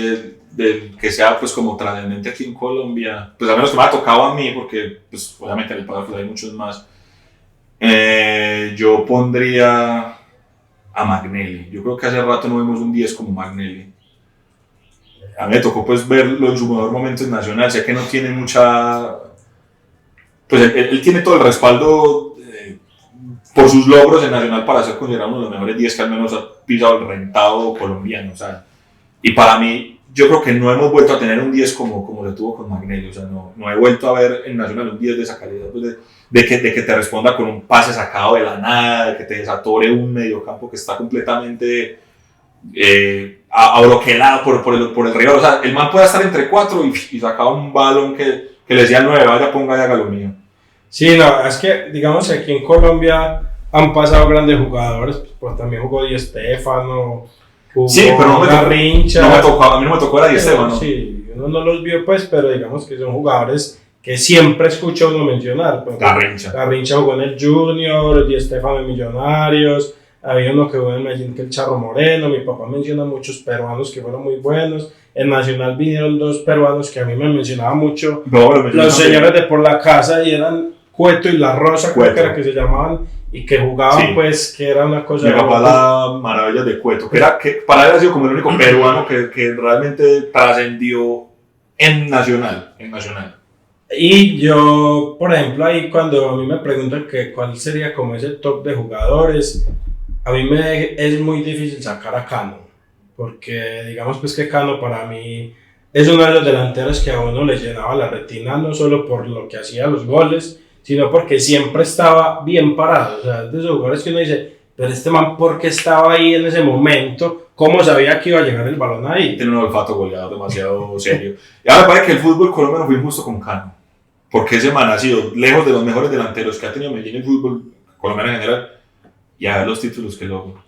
del que sea pues como trascendente aquí en Colombia, pues al menos que me ha tocado a mí, porque pues obviamente en el país pues, hay muchos más. Yo pondría a Magnelli. Yo creo que hace rato no vemos un 10 como Magnelli. A mí me tocó pues verlo en su mejor momento en Nacional. Sé que no tiene mucha, pues él tiene todo el respaldo por sus logros en Nacional para ser considerado uno de los mejores 10 que al menos ha pisado el rentado colombiano, o sea, y para mí yo creo que no hemos vuelto a tener un 10 como lo tuvo con Magnelli, o sea, no he vuelto a ver en Nacional un 10 de esa calidad, pues de que te responda con un pase sacado de la nada, de que te desatore un mediocampo que está completamente abroquelado por el rival. O sea, el man puede estar entre cuatro y sacaba un balón que le decía al 9, vaya, ponga y haga lo mío. Sí, no, es que digamos aquí en Colombia han pasado grandes jugadores, pues también jugó Di Stéfano, jugó Garrincha. A mí no me tocó era Di Stéfano. Sí, uno no los vio pues, pero digamos que son jugadores que siempre escucha uno mencionar. Pues, Garrincha jugó en el Junior, Di Stéfano en Millonarios. Había uno que jugó en Medellín, que el Charro Moreno. Mi papá menciona muchos peruanos que fueron muy buenos. En Nacional vinieron dos peruanos que a mí me mencionaban mucho. Los señores de por la casa, y eran Cueto y La Rosa, creo que era que se llamaban, y que jugaban, pues, que era una cosa. Mi papá la maravilla de Cueto, que para él ha sido como el único peruano que realmente trascendió en Nacional. Y yo, por ejemplo, ahí cuando a mí me preguntan que cuál sería como ese top de jugadores, a mí es muy difícil sacar a Cano, porque digamos pues que Cano para mí es uno de los delanteros que a uno le llenaba la retina, no solo por lo que hacía los goles, sino porque siempre estaba bien parado. O sea, es de esos jugadores que uno dice, pero este man, ¿por qué estaba ahí en ese momento? ¿Cómo sabía que iba a llegar el balón ahí? Tiene un olfato goleador demasiado serio. Y ahora me parece que el fútbol colombiano fue injusto con Cano, porque ese man ha sido lejos de los mejores delanteros que ha tenido Medellín en el fútbol colombiano en general. Y a ver los títulos que lo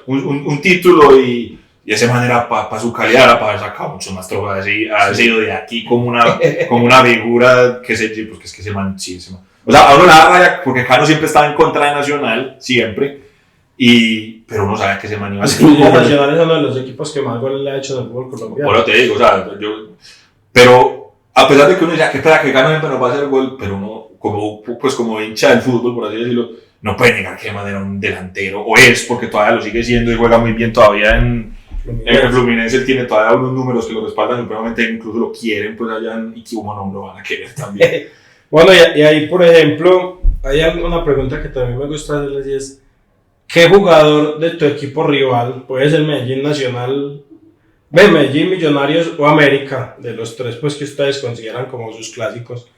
un título y esa manera para su calidad era para haber sacado muchos más trofeos, así ha sido de aquí como una figura que pues que es que ese man. O sea, a uno le da raya porque Cano siempre estaba en contra de Nacional, siempre, pero uno sabía que ese man iba a ser un Nacional es uno de los equipos que más goles le ha hecho en el fútbol colombiano. Bueno, te digo, o sea, pero a pesar de que uno dice que espera que Cano siempre nos va a hacer gol, pero uno como hincha del fútbol, por así decirlo, no puede negar que de manera un delantero, o es porque todavía lo sigue siendo y juega muy bien todavía en el Fluminense. Él tiene todavía unos números que lo respaldan supremamente, incluso lo quieren pues allá y que no lo van a querer también. Bueno, y ahí por ejemplo hay una pregunta que también me gusta hacerles, y es ¿qué jugador de tu equipo rival, puede ser Medellín, Nacional, Medellín, Millonarios o América, de los tres pues que ustedes consideran como sus clásicos,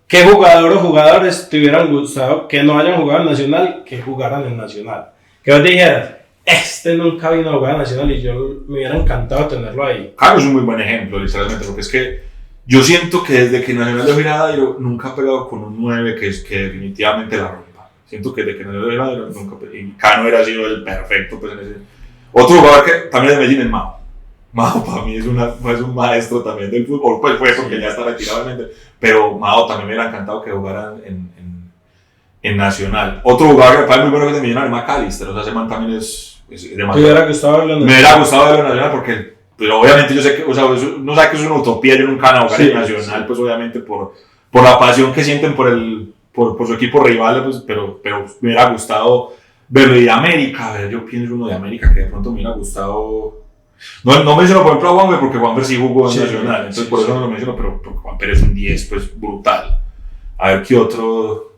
qué jugador o jugadores te hubieran gustado que no hayan jugado en Nacional, que jugaran en Nacional? Que vos dijeras, este nunca vino a jugar en Nacional y yo me hubiera encantado tenerlo ahí. Carlos es un muy buen ejemplo, literalmente, porque es que yo siento que desde que Nacional de Dairo nunca ha pegado con un 9 que definitivamente la rompa. Siento que desde que Nacional de Dairo nunca pegado, y Cano era sido el perfecto pues en ese. Otro jugador que también es de Medellín es Mao. Mao para mí es un maestro también del fútbol, pues fue porque ya está retirado realmente, pero Mao también me hubiera encantado que jugara en Nacional. Otro jugador que me parece muy bueno que es de Millonarios, McAllister, o sea, ese man también es es ¿Te demasiado. hubiera gustado verlo en Me hubiera gustado verlo en Nacional porque, pero obviamente yo sé que, o sea, no sabe que es una utopía, yo nunca van a jugar Sí, en Nacional, sí. pues obviamente por la pasión que sienten por su equipo rival, pues, pero me hubiera gustado verlo. Y de América, a ver, yo pienso uno de América que de pronto me hubiera gustado. No menciono por ejemplo a Juanfer porque Juanfer sí jugó en Sí, Nacional, entonces sí, por eso sí. no lo menciono, pero Juanfer es un 10 pues brutal. A ver qué otro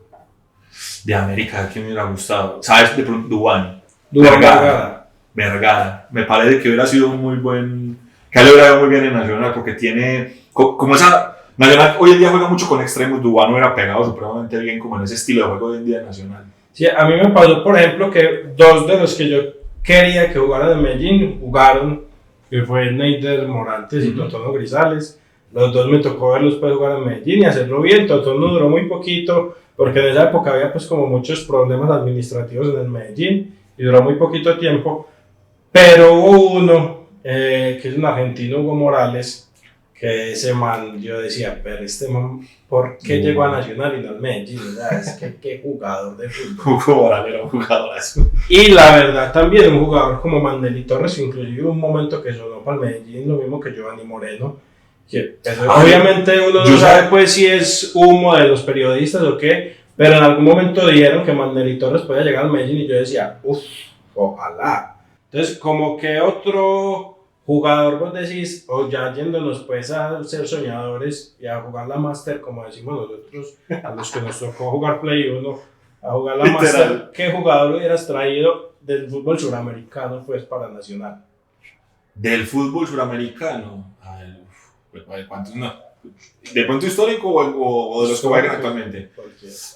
de América que me hubiera gustado. ¿Sabes? De pronto Duván. Duván Vergara. Vergara. Me parece que hubiera sido un muy buen. Que le hubiera ido muy bien en Nacional porque tiene. Como esa. Nacional hoy en día juega mucho con extremos. Duván no hubiera pegado supremamente bien como en ese estilo de juego hoy en día en Nacional. Sí, a mí me pasó, por ejemplo, que dos de los que yo quería que jugaran en Medellín jugaron, que fue Neider Morantes y Totono Grisales. Los dos me tocó verlos pues, jugar en Medellín y hacerlo bien. Totono duró muy poquito, porque en esa época había pues como muchos problemas administrativos en el Medellín y duró muy poquito tiempo. Pero hubo uno, que es un argentino, Hugo Morales, que ese man, yo decía, pero este man, ¿por qué llegó a Nacional y no al Medellín? O sea, es que qué jugador de fútbol. Hugo Morales era un jugadorazo. Y la verdad también un jugador como Mandeli Torres, inclusive un momento que sonó para el Medellín, lo mismo que Giovanni Moreno. Que eso, obviamente uno no sabe pues si es humo de los periodistas o qué, pero en algún momento dijeron que Mandeli Torres podía llegar al Medellín y yo decía, uff, ojalá. Entonces, como que otro jugador, vos decís, o ya yéndonos pues a ser soñadores y a jugar la Master, como decimos nosotros, a los que nos tocó jugar Play 1, a jugar la Master, ¿qué jugador hubieras traído del fútbol suramericano pues para Nacional? Del fútbol suramericano. A ver, ¿cuántos no? ¿De pronto histórico o de los que juegan actualmente?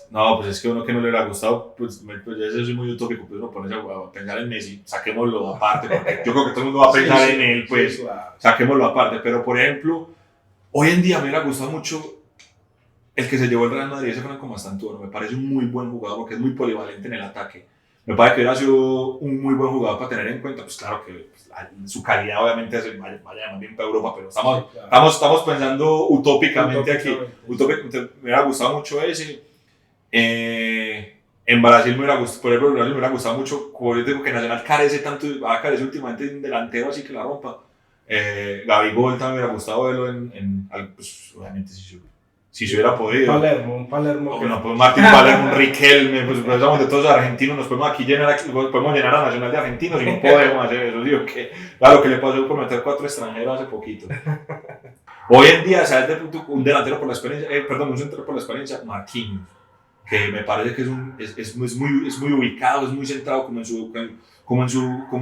No, pues es que uno que no le hubiera gustado, pues ya eso es muy utópico, pues uno pone a pensar en Messi, saquémoslo aparte, porque yo creo que todo el mundo va a pensar en él, pues claro. Saquémoslo aparte. Pero por ejemplo, hoy en día me hubiera gustado mucho el que se llevó el Real Madrid, ese Franco Mastantuono. Me parece un muy buen jugador porque es muy polivalente en el ataque. Me parece que hubiera sido un muy buen jugador para tener en cuenta. Pues claro que pues, su calidad obviamente vaya más bien para Europa, pero estamos pensando utópicamente aquí. Me hubiera gustado mucho ese. En Brasil me hubiera gustado, por ejemplo, en Brasil me hubiera gustado mucho, como yo digo que Nacional carece tanto, carece últimamente de un delantero así que la rompa. Gabigol también me hubiera gustado verlo pues, obviamente si se hubiera podido. Un Palermo. No, pues Martín Palermo, un Riquelme, pues pensamos de todos los argentinos, nos podemos aquí podemos llenar a Nacional de argentinos y no podemos hacer eso. Digo que, claro, que le pasó por meter 4 extranjeros hace poquito. Hoy en día, ¿sabes? Un delantero por la experiencia, un centro por la experiencia, Marquinhos, que me parece que es muy ubicado, es muy centrado como en su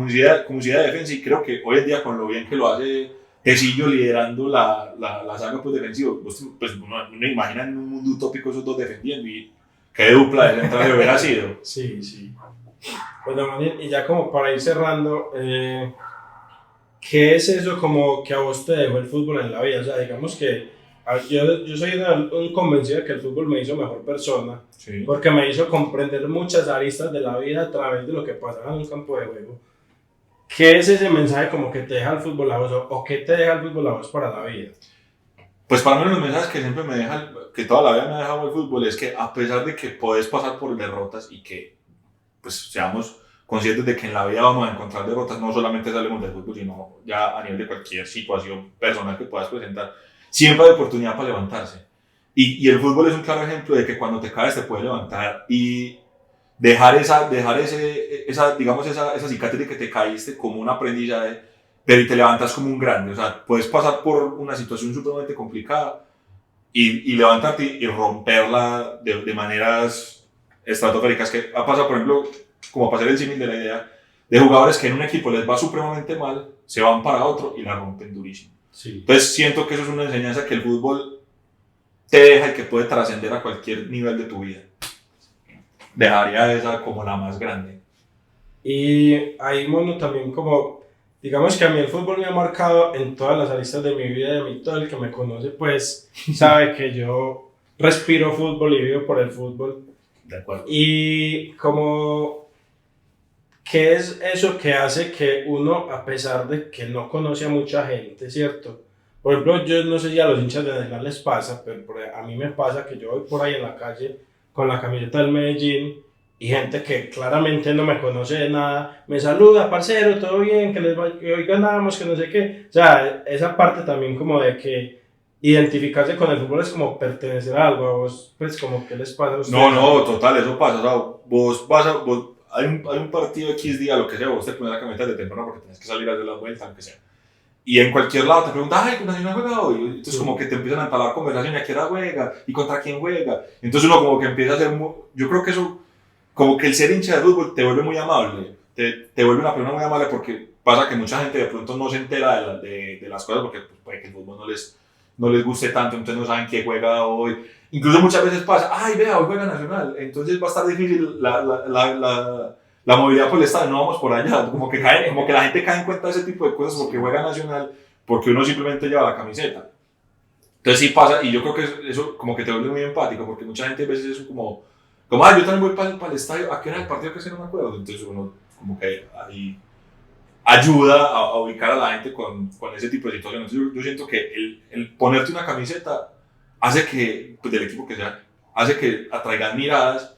idea de defensa, y creo que hoy en día con lo bien que lo hace Tecillo liderando la saga pues, defensiva, pues uno imagina en un mundo utópico esos dos defendiendo y qué dupla de central hubiera sido. Sí, sí. Bueno, Manuel, y ya como para ir cerrando, ¿qué es eso como que a vos te dejó el fútbol en la vida? O sea, digamos que yo soy un convencido de que el fútbol me hizo mejor persona, sí, porque me hizo comprender muchas aristas de la vida a través de lo que pasaba en un campo de juego. ¿Qué es ese mensaje como que te deja el fútbol a vos o qué te deja el fútbol a vos para la vida? Pues para mí los mensajes que siempre me deja, que toda la vida me ha dejado el fútbol es que a pesar de que podés pasar por derrotas y que pues seamos conscientes de que en la vida vamos a encontrar derrotas, no solamente salimos del fútbol, sino ya a nivel de cualquier situación personal que puedas presentar, siempre hay oportunidad para levantarse. Y el fútbol es un claro ejemplo de que cuando te caes te puedes levantar y dejar esa cicatriz de que te caíste como un aprendizaje, pero te levantas como un grande. O sea, puedes pasar por una situación supremamente complicada y levantarte y romperla de maneras estratosféricas. Que ha pasado, por ejemplo, como para hacer el símil de la idea, de jugadores que en un equipo les va supremamente mal, se van para otro y la rompen durísimo. Sí. Entonces siento que eso es una enseñanza que el fútbol te deja y que puede trascender a cualquier nivel de tu vida. Dejaría esa como la más grande. Y ahí, bueno, también como, digamos que a mí el fútbol me ha marcado en todas las aristas de mi vida, de mí todo el que me conoce pues sabe que yo respiro fútbol y vivo por el fútbol. De acuerdo. Y como, ¿qué es eso que hace que uno, a pesar de que no conoce a mucha gente, ¿cierto? Por ejemplo, yo no sé si a los hinchas de Nacional les pasa, pero a mí me pasa que yo voy por ahí en la calle con la camiseta del Medellín y gente que claramente no me conoce de nada, me saluda, parcero, todo bien, que hoy ganamos, que no sé qué. O sea, esa parte también como de que identificarse con el fútbol es como pertenecer a algo, a vos, pues como qué les pasa a ustedes. No, total, eso pasa. O sea, hay un partido X día, lo que sea, vos te pones la camiseta de temprano porque tenés que salir a hacer la vuelta, lo que sea. Y en cualquier lado te preguntan, ay, ¿con Nacional juega hoy? Entonces, como que te empiezan a entablar conversación, ¿y a qué hora juega? ¿Y contra quién juega? Entonces, uno como que empieza a hacer. Yo creo que eso, como que el ser hincha de fútbol te vuelve muy amable. Te vuelve una persona muy amable porque pasa que mucha gente de pronto no se entera de las cosas porque pues, puede que el fútbol no les guste tanto, entonces no saben quién juega hoy. Incluso muchas veces pasa, ay, vea, hoy juega Nacional, entonces va a estar difícil la movilidad por el estadio, no vamos por allá. Como que la gente cae en cuenta de ese tipo de cosas porque juega Nacional, porque uno simplemente lleva la camiseta. Entonces sí pasa, y yo creo que eso como que te vuelve muy empático, porque mucha gente a veces es como yo también voy para el estadio, ¿a qué hora el partido que se no me acuerdo? Entonces uno como que ahí ayuda a ubicar a la gente con ese tipo de situaciones. Yo siento que el ponerte una camiseta hace que, pues del equipo que sea, hace que atraigan miradas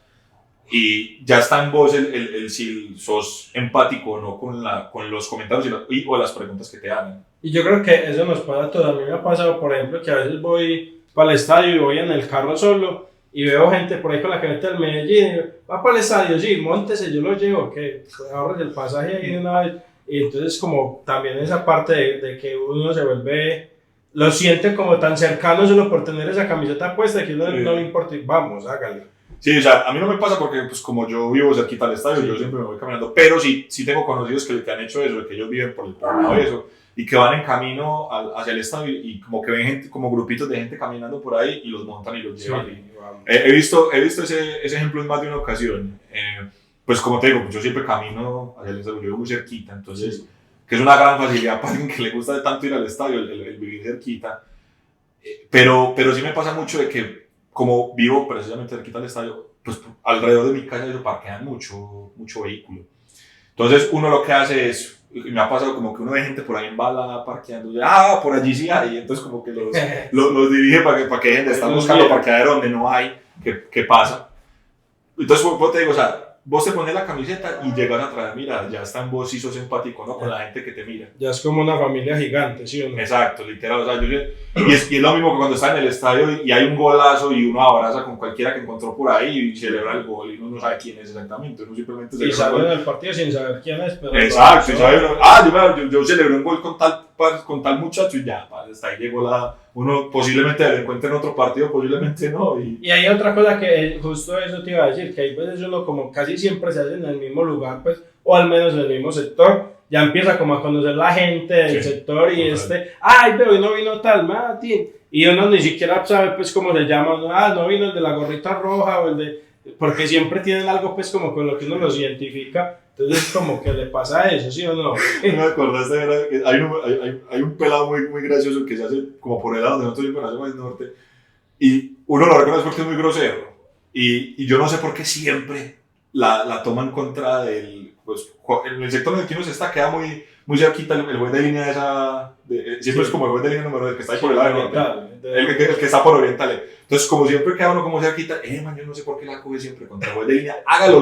y ya está en vos el si sos empático o no con los comentarios o las preguntas que te hagan. Y yo creo que eso nos pasa a todos. A mí me ha pasado, por ejemplo, que a veces voy para el estadio y voy en el carro solo y veo gente por ahí con la camiseta del Medellín y digo, va para el estadio, sí, móntese, yo lo llevo, que ahorres el pasaje ahí de una vez. Y entonces como también esa parte de que uno se vuelve, lo siente como tan cercano solo por tener esa camiseta puesta que uno no le importa y vamos, hágale. Sí, o sea, a mí no me pasa porque pues como yo vivo cerquita al estadio, Sí. yo siempre me voy caminando, pero sí tengo conocidos que han hecho eso, de que ellos viven por el lado de eso, y que van en camino hacia el estadio y como que ven gente, como grupitos de gente caminando por ahí y los montan y los llevan. Sí, vamos. He visto ese ejemplo en más de una ocasión. Pues como te digo, yo siempre camino hacia el estadio, yo vivo muy cerquita, entonces, Sí. que es una gran facilidad para alguien que le gusta de tanto ir al estadio, el vivir cerquita. Pero sí me pasa mucho de que, como vivo precisamente cerquita del estadio, pues alrededor de mi casa ellos parquean mucho vehículo. Entonces uno lo que hace es, y me ha pasado como que uno ve gente por ahí en bala parqueando, y, por allí sí hay, entonces como que los dirige para que dejen de estar buscando parqueadero donde no hay, ¿qué pasa? Entonces vos te digo, o sea, vos te pones la camiseta y llegas a traer miradas, ya está en vos si sos empático, ¿no? Con la gente que te mira. Ya es como una familia gigante, ¿sí o no? Exacto, literal, o sea, y es lo mismo que cuando está en el estadio y hay un golazo y uno abraza con cualquiera que encontró por ahí y celebra el gol y uno no sabe quién es exactamente, uno simplemente Y celebra el salen gol. al partido sin saber quién es, pero... Exacto, y sabe uno, yo celebré un gol con tal muchacho y ya, hasta ahí llegó uno posiblemente lo encuentre en otro partido, posiblemente no. Y hay otra cosa que justo eso te iba a decir, que hay veces uno como casi siempre se hace en el mismo lugar, pues, o al menos en el mismo sector, ya empieza como a conocer la gente del sector y ay, pero hoy no vino tal, Mati, y uno ni siquiera sabe pues cómo se llama, no vino el de la gorrita roja o el de, porque siempre tienen algo pues como con lo que uno los identifica, entonces como que le pasa eso, ¿sí o no? Me acordaste, hay un pelado muy gracioso que se hace como por el lado donde nosotros vivimos, en el norte, y uno lo reconoce porque es muy grosero, y yo no sé por qué siempre la toma en contra del, pues en el sector en el que uno se está queda muy cerquita el juez de línea siempre es como el juez de línea número 2, el que está ahí por el lado norte, el que está por oriental. Entonces como siempre queda uno como cerquita, man, yo no sé por qué la coge siempre contra el juez de línea, hágalo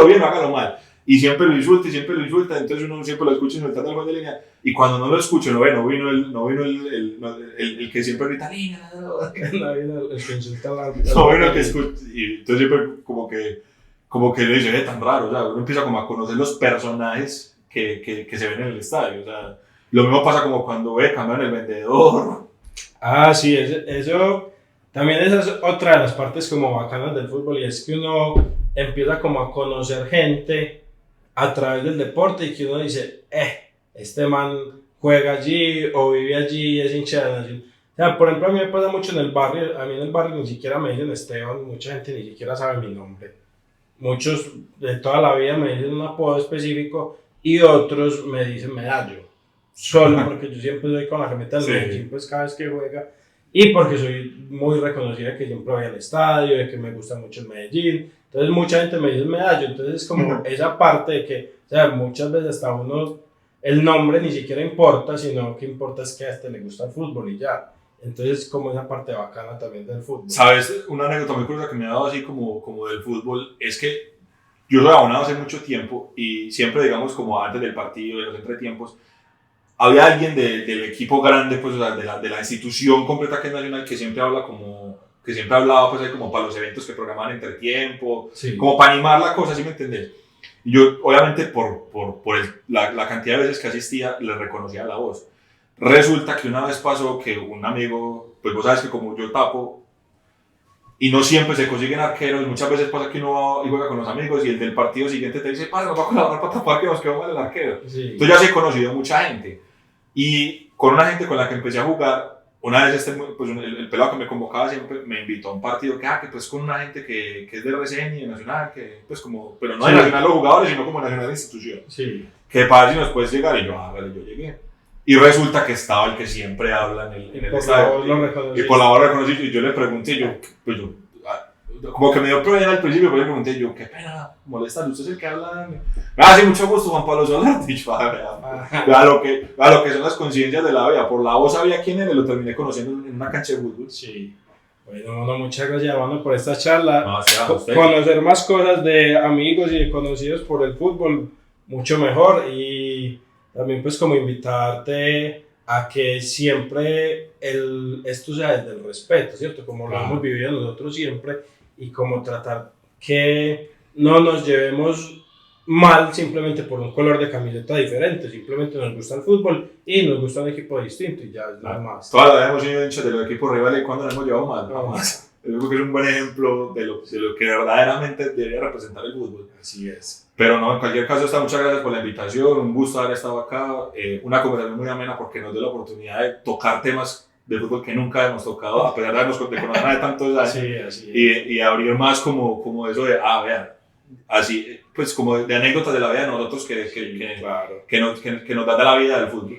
bien o hágalo mal. Y siempre lo insulta, entonces uno siempre lo escucha insultando al juez de línea, y cuando no lo escucha, no vino el que siempre grita línea, no vino el que insulta al no vino el que escucha, y entonces siempre como que le dice, tan raro, o sea, uno empieza como a conocer los personajes que se ven en el estadio, o sea, lo mismo pasa como cuando cambian el vendedor. Sí, eso también esa es otra de las partes como bacanas del fútbol, y es que uno empieza como a conocer gente a través del deporte y que uno dice, este man juega allí o vive allí, es hincha de Nacional. O sea, por ejemplo, a mí me pasa mucho en el barrio, a mí en el barrio ni siquiera me dicen Esteban, mucha gente ni siquiera sabe mi nombre. Muchos de toda la vida me dicen un apodo específico y otros me dicen Medallo. Solo porque yo siempre soy con la camiseta del Medellín, pues cada vez que juega. Y porque soy muy reconocida que siempre voy al estadio, de que me gusta mucho el Medellín. Entonces mucha gente me dice Medallo. Entonces es como esa parte de que, o sea, muchas veces hasta uno, el nombre ni siquiera importa, sino que importa es que a este le gusta el fútbol y ya. Entonces como esa parte bacana también del fútbol. ¿Sabes? Una anécdota muy curiosa que me ha dado así como del fútbol es que yo soy abonado hace mucho tiempo y siempre, digamos, como antes del partido, de los entretiempos, había alguien del equipo grande, pues, o sea, de la institución completa que es Nacional, que siempre habla como, que siempre hablaba, pues, ahí como para los eventos que programaban entretiempo, Sí. como para animar la cosa, ¿sí me entendés? Y yo, obviamente, por la cantidad de veces que asistía, le reconocía la voz. Resulta que una vez pasó que un amigo, pues vos sabes que como yo tapo, y no siempre se consiguen arqueros, muchas veces pasa que uno va y juega con los amigos y el del partido siguiente te dice, padre, nos va a colaborar para tapar que nos quedó mal el arquero. Sí. Entonces ya se he conocido mucha gente. Y con una gente con la que empecé a jugar, una vez pues el pelado que me convocaba siempre me invitó a un partido que pues con una gente que es de RCN y de Nacional, que pues como, pero no de Nacional los jugadores, sino como Nacional de institución. Sí. Que para si nos puedes llegar, y yo, vale, yo llegué. Y resulta que estaba el que siempre habla en el estadio. Y por la hora reconocí, y yo le pregunté, como que me dio pena al principio, pero le pregunté, qué pena, molesta, usted es el que habla. Sí, mucho gusto, Juan Pablo Solar. Y yo, vea lo que son las conciencias de la vida. Por la voz sabía quién era y lo terminé conociendo en una cancha de fútbol. Sí. Bueno, muchas gracias, hermano, por esta charla. No, conocer más cosas de amigos y de conocidos por el fútbol, mucho mejor. Y también pues como invitarte a que siempre esto sea desde el respeto, ¿cierto? Como lo hemos vivido nosotros siempre, y como tratar que no nos llevemos mal simplemente por un color de camiseta diferente, simplemente nos gusta el fútbol y nos gusta un equipo distinto y ya es nada más. Toda la vida hemos sido hinchas de los equipos rivales y cuando nos hemos llevado mal, jamás. Yo creo que es un buen ejemplo de lo que verdaderamente debería representar el fútbol. Así es. Pero no, en cualquier caso, muchas gracias por la invitación, un gusto haber estado acá, una conversación muy amena porque nos dio la oportunidad de tocar temas de fútbol que nunca hemos tocado, a pesar de conocer de tantos años, Sí, así es. y abrir más como eso de, vean, así, pues como de anécdotas de la vida de nosotros que nos da la vida del fútbol.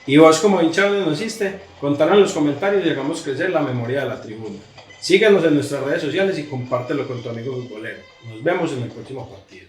Y vos como hincha de nos hiciste, contanos en los comentarios y hagamos crecer la memoria de la tribuna. Síganos en nuestras redes sociales y compártelo con tu amigo futbolero. Nos vemos en el próximo partido.